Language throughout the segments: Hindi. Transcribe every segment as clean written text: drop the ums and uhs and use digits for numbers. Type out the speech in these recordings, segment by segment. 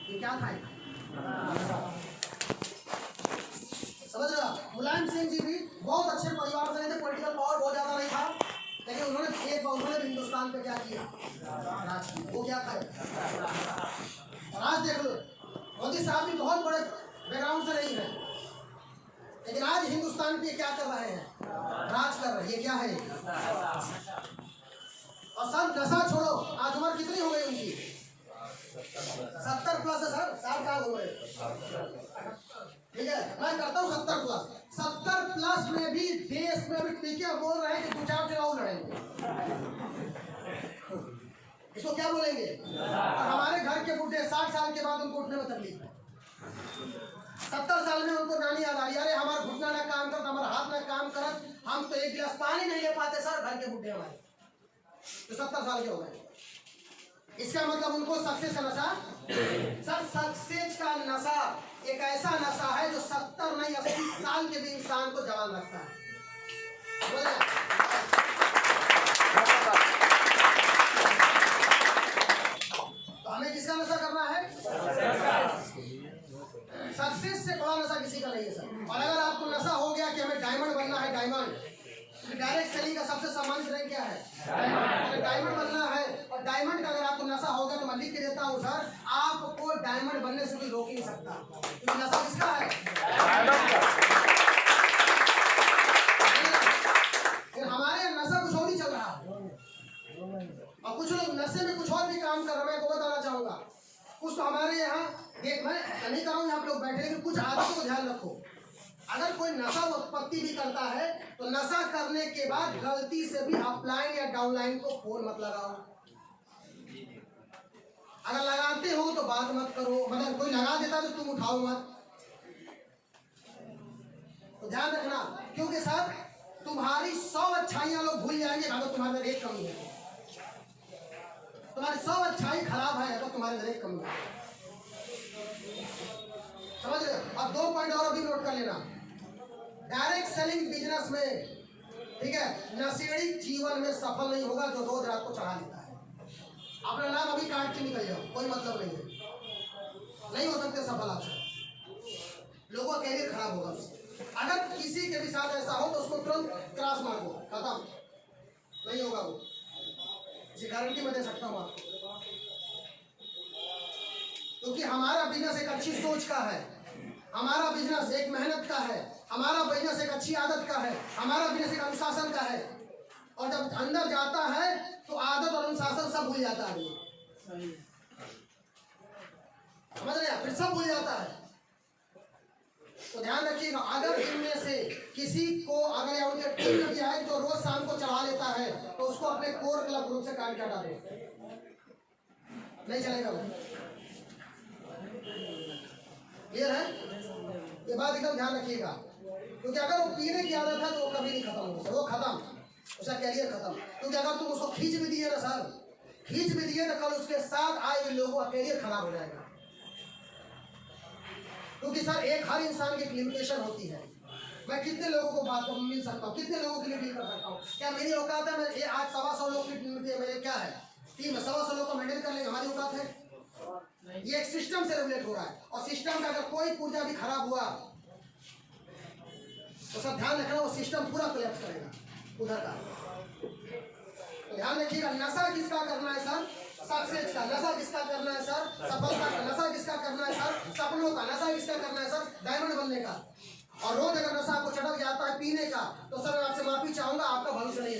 ये क्या था? समझ रहे हो? मुलायम सिंह जी भी बहुत अच्छे परिवार से थे, पॉलिटिकल पावर बहुत ज्यादा नहीं था, लेकिन उन्होंने हिंदुस्तान पे क्या किया? राज किया। वो क्या करे? आज देख लो, मोदी साहब भी बहुत बड़े बैकग्राउंड से नहीं है, लेकिन आज हिंदुस्तान पे क्या कर रहे हैं? राज कर रहे हैं। ये क्या है? और सब नशा छोड़ो, आज उम्र कितनी हो गई उनकी? 70 प्लस है सर, 60 साल हो गए। ठीक है, मैं करता हूँ 70 प्लस। 70 प्लस में भी देश में भी टीके बोल रहे हैं कि 2-4 चुनाव लड़ेंगे। इसको क्या बोलेंगे? और हमारे घर के बुढ़े 60 साल के बाद उनको उठने में तकलीफ है। 70 साल में उनको नानी याद आ रही, अरे हमारा घुटना ना काम करता, हमारा हाथ ना काम करत, हम तो एक गिलास पानी नहीं ले पाते सर, घर के बुढ़े हमारे तो 70 साल के हो गए। इसका मतलब उनको सक्सेस का नशा। सर सक्सेस का नशा एक ऐसा नशा है जो 70 नहीं 80 साल के भी इंसान को जवान रखता है। तो हमें किसका नशा करना है? सक्सेस से बड़ा नशा किसी का नहीं है सर। और अगर आपको नशा हो गया कि हमें डायमंड बनना है, डायमंड डायरेक्ट सेलिंग का सबसे सामान्य रैंक क्या है? अगर डायमंड बनना है और डायमंड का अगर आपको नशा होगा तो मैं लिख के देता हूँ सर, आपको डायमंड बनने से कोई रोक ही नहीं सकता, क्योंकि नशा किसका है? हमारे नशा कुछ और ही चल रहा है और कुछ लोग नशे में कुछ और भी काम कर रहे हैं। मैं बताना चाहूंगा, कुछ तो हमारे यहाँ देख, मैं नहीं कर रहा हूँ यहाँ लोग बैठे, लेकिन कुछ आदतों को ध्यान रखो। अगर कोई नशा उत्पत्ति भी करता है तो नशा करने के बाद गलती से भी अपलाइन या डाउनलाइन को फोन मत लगाओ। अगर लगाते हो तो बात मत करो, मतलब कोई लगा देता तो तुम उठाओ मत। तो ध्यान रखना, क्योंकि सर तुम्हारी 100 अच्छाइयां लोग भूल जाएंगे अगर तुम्हारे अंदर एक कमी है। तुम्हारी 100 अच्छाई खराब है अगर तुम्हारे अंदर एक कमी है। समझ रहे? अब 2 पॉइंट और अभी नोट कर लेना। डायरेक्ट सेलिंग बिजनेस में, ठीक है, नशेड़ी जीवन में सफल नहीं होगा जो रोज रात को चढ़ा लेता है। अपना नाम अभी काट के निकल जाओ, कोई मतलब नहीं है, नहीं हो सकते सफल आपसे, लोगों का कैरियर खराब होगा उससे। अगर किसी के भी साथ ऐसा हो तो उसको तुरंत क्रॉस मार दो, खत्म, नहीं होगा वो, इसी गारंटी मैं दे सकता हूँ आपको, क्योंकि हमारा बिजनेस एक अच्छी सोच का है, हमारा बिजनेस एक मेहनत का है, हमारा बिजनेस एक अच्छी आदत का है, हमारा बिजनेस एक अनुशासन का है। और जब अंदर जाता है तो आदत और अनुशासन सब भूल जाता है, समझ रहे हैं? फिर सब भूल जाता है। तो ध्यान रखिएगा, अगर इनमें से किसी को अगर या उनके टीम में भी है जो रोज शाम को चढ़ा लेता है तो उसको अपने कोर क्लब ग्रुप से काट के हटा दो, नहीं चलेगा वो। क्लियर है? ये बात एकदम ध्यान रखिएगा, क्योंकि अगर वो पीने की आदत है तो वो कभी नहीं खत्म होगा, वो खत्म, उसका कैरियर खत्म। क्योंकि अगर तुम उसको खींच भी दिए ना सर, खींच भी दिए तो कल उसके साथ आए हुए लोगों का कैरियर खराब हो जाएगा। क्योंकि सर एक हर इंसान की एक लिमिटेशन होती है। मैं कितने लोगों को बात मिल सकता हूँ, कितने लोगों के लिए डील कर सकता हूँ? क्या मेरी औकात है? मैं आज 125 लोग की मेरे क्या है टीम है, 125 लोग को मेंटेन कर लेंगे, हमारी औकात है? ये एक सिस्टम से रेगुलेट हो रहा है, और सिस्टम का अगर कोई पुर्जा भी खराब हुआ तो सब ध्यान रखना, वो सिस्टम पूरा कोलैप्स करेगा उधर का। तो ध्यान रखिएगा, नशा किसका करना है सर? सक्सेस का। नशा किसका करना है सर? सफलता का। नशा किसका करना है सर? सपनों का। नशा किसका करना है सर? डायमंड बनने का। और रोज अगर नशा आपको चढ़क जाता है पीने का, तो सर मैं आपसे माफी चाहूंगा, आपका भविष्य नहीं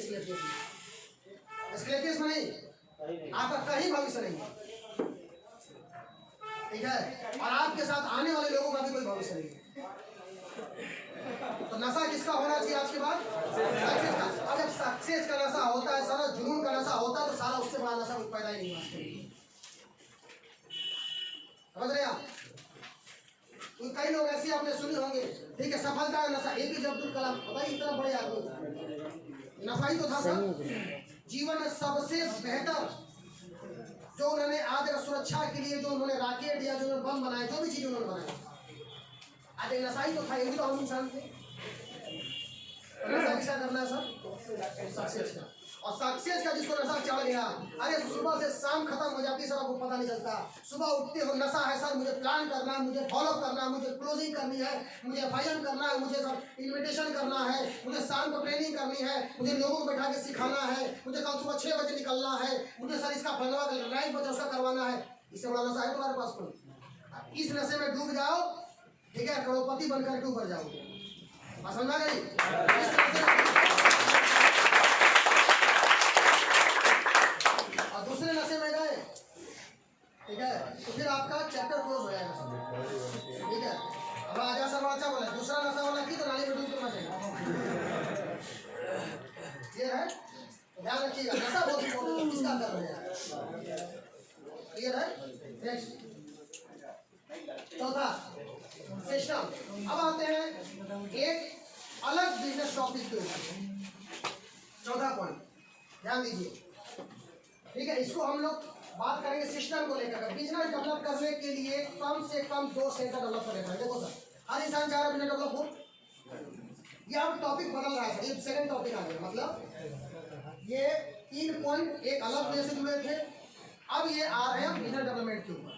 स्केलेटिस में नहीं, आपका कहीं भविष्य नहीं, ठीक है? और आपके साथ आने वाले लोगों का भी कोई भविष्य नहीं। तो नशा किसका होना चाहिए आज के बाद? सक्सेस का। और जब सक्सेस का नशा होता है, सारा जुनून का नशा होता है, तो सारा उससे बड़ा नशा पैदा ही नहीं होता। समझ रहे आप? कई लोग ऐसे आपने सुने होंगे, ठीक है, सफलता का नशा, APJ अब्दुल कलाम, पता ही इतना बड़े आदमी, नशा ही तो था सर। जीवन में सबसे बेहतर जो उन्होंने आज सुरक्षा के लिए जो उन्होंने रॉकेट या जो उन्होंने बम बनाए, जो भी चीज उन्होंने बनाई, आज एक नशा ही तो था, ये भी तो हम इंसान थे। नशा किसका करना है सर? सक्सेस का। और सक्सेस का जिसको नशा चढ़ गया, अरे सुबह से शाम खत्म हो जाती है सर, आपको पता नहीं चलता। सुबह उठते हो नशा है सर, मुझे प्लान करना है, मुझे फॉलो करना है, मुझे क्लोजिंग करनी है, मुझे फाइनल करना है, मुझे सर इन्विटेशन करना है, मुझे शाम को ट्रेनिंग करनी है, मुझे लोगों को बैठा के सिखाना है, मुझे कल सुबह 6 बजे निकलना है, मुझे सर इसका फलवा राइट बजे उसका करवाना है। इससे बड़ा नशा है तुम्हारे पास कोई? इस नशे में डूब जाओ, ठीक है, करोड़पति बनकर के ऊपर जाओगे। समझ आ गई? इस नशे और दूसरे नशे में गए, ठीक है, तो फिर आपका चैप्टर क्लोज हो जाएगा, ठीक है। अब आजा सर अच्छा बोला, दूसरा नशा वाला की तो नाली में डूब करना चाहिए, क्लियर है? ध्यान रखिएगा, नशा बहुत इंपॉर्टेंट है, किसका कर रहे हैं, क्लियर है? नेक्स्ट चौथा सिस्टम। अब आते हैं एक अलग बिजनेस टॉपिक के ऊपर, चौथा पॉइंट ध्यान दीजिए, ठीक है। इसको हम लोग बात करेंगे सिस्टम को लेकर। बिजनेस डेवलप करने के लिए कम से कम 2 सेंटर डेवलप करने पड़ेंगे। देखो सर, हर इंसान चाह रहा है बिजनेस डेवलप हो, ये अब टॉपिक बदल रहा है, ये सेकंड टॉपिक आ गया, मतलब ये 3 पॉइंट एक अलग वजह से जुड़े थे, अब ये आ रहे हैं बिजनेस डेवलपमेंट के ऊपर।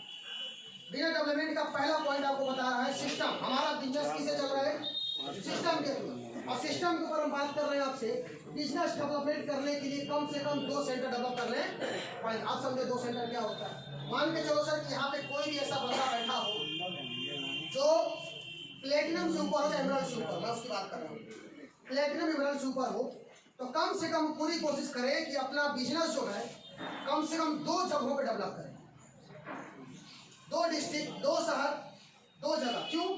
बिजनेस डेवलपमेंट का पहला पॉइंट आपको बता रहा है सिस्टम। हमारा बिजनेस किसे चल रहा है? सिस्टम के ऊपर। और सिस्टम के ऊपर हम बात कर रहे हैं आपसे, बिजनेस डेवलपमेंट करने के लिए कम से कम 2 सेंटर डेवलप करने पड़ेंगे। आप समझे 2 सेंटर क्या होता है? मान के चलो सर कि यहाँ पे कोई भी ऐसा बंदा बैठा हो जो प्लेटिनम से ऊपर हो, एमराल्ड से ऊपर, मैं उसकी बात कर रहा हूँ, प्लेटिनम एमराल्ड से ऊपर हो, तो कम से कम पूरी कोशिश करें कि अपना बिजनेस जो है कम से कम 2 जगहों पे डेवलप करें, 2 डिस्ट्रिक्ट, 2 शहर, 2 जगह। क्यों?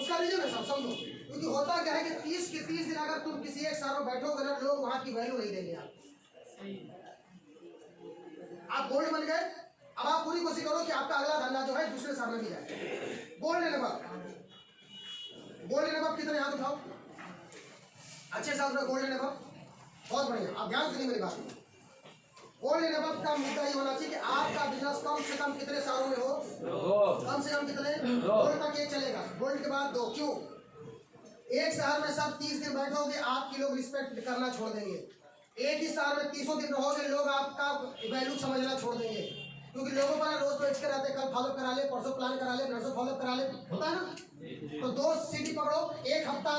उसका रीजन है सब समझो, क्योंकि होता क्या है कि 30 के 30 दिन अगर तुम किसी एक शहर में बैठोगे ना, लोग वहां की वैल्यू नहीं देंगे। आप गोल्ड बन गए, अब आप पूरी कोशिश करो कि आपका अगला धंधा जो है दूसरे शहर में भी जाए। गोल्ड लेने पर कितने हाथ उठाओ? अच्छे साथ में गोल्ड लेने पर, बहुत बढ़िया। आप ध्यान सुनिए मेरी बात, गोल्ड लेने पर का मुद्दा ये होना चाहिए कि आपका बिजनेस कम से कम कितने शहरों में हो? 2। कम से कम कितने? 2 तक एक चलेगा, गोल्ड के बाद 2। क्यों? एक शहर में सब 30 दिन बैठोगे, आपकी लोग रिस्पेक्ट करना छोड़ देंगे। एक ही शहर में 30 दिन रहोगे, लोग आपका वैल्यू समझना छोड़ देंगे, क्योंकि लोगों पर रोज बैठ के रहते, कल फॉलो करा ले, परसों प्लान करा ले, नरसों फॉलो करा ले, होता है ना। तो 2 सिटी पकड़ो, एक हफ्ता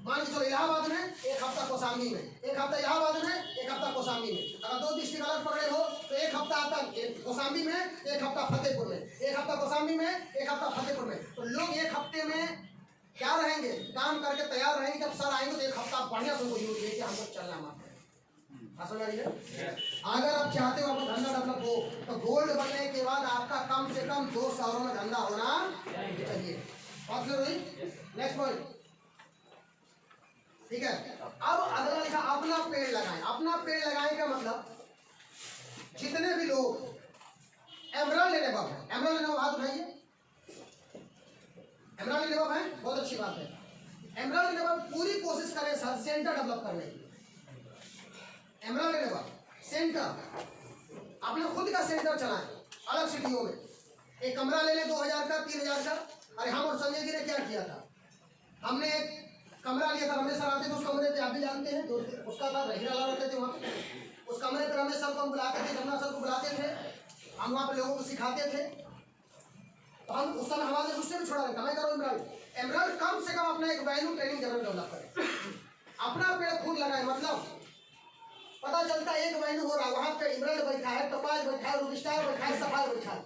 मान के चलो इलाहाबाद में, एक हफ्ता कौशाम्बी में, एक हफ्ता इलाहाबाद में, एक हफ्ता कौशाम्बी में। अगर 2 डिस्ट्रिक्ट अलग पकड़े हो तो एक हफ्ता आपका कौशाम्बी में, एक हफ्ता फतेहपुर में, एक हफ्ता कौशाम्बी में, एक हफ्ता फतेहपुर में। तो लोग एक हफ्ते में क्या रहेंगे, काम करके तैयार रहेंगे। जब सर आएंगे तो एक हफ्ता बढ़िया से उनको यूज लेके हमको चलना मारते हैं। अगर आप चाहते हो आपका धंधा डेवलप हो, तो गोल्ड बनने के बाद आपका कम से कम 2 शहरों में धंधा होना चाहिए। नेक्स्ट पॉइंट, ठीक है। अब अगला लिखा अपना पेड़ लगाएं। अपना पेड़ लगाएं का मतलब जितने भी लोग एमराल्ड लेने वाले हैं, एमराल्ड लेने हाथ उठाइए। एमराल्ड लेने वाले हैं, बहुत अच्छी बात है। एमराल्ड लेने वाले पूरी कोशिश करें सर सेंटर डेवलप करने की। एमराल्ड लेने वाले सेंटर, अपने खुद का सेंटर चलाएं अलग सिटियों में। एक कमरा ले लें 2000 का, 3000 का। अरे हम और संजय जी ने क्या किया था, हमने एक कमरा लिया था, रमेश सर आते थे उस कमरे पे, आप भी जानते हैं, तो उसका था हीरा रहते थे वहाँ पे। उस कमरे पे रमेश सर को हम बुलाते थे, जमुना सर को बुलाते थे, हम वहाँ पे लोगों को सिखाते थे। तो हम उस समय हमारे उससे भी छोड़ा नहीं था। मैं करो एमराल्ड कम से कम अपना एक वैल्यू ट्रेनिंग जरूर डेवलप करें, अपना पेड़ खुद लगाए। मतलब पता चलता है एक वैल्यू हो रहा है, वहाँ पे एमराल्ड बैठा है, टोपाज बैठा है, रूबी स्टार बैठा है, सफायर बैठा है,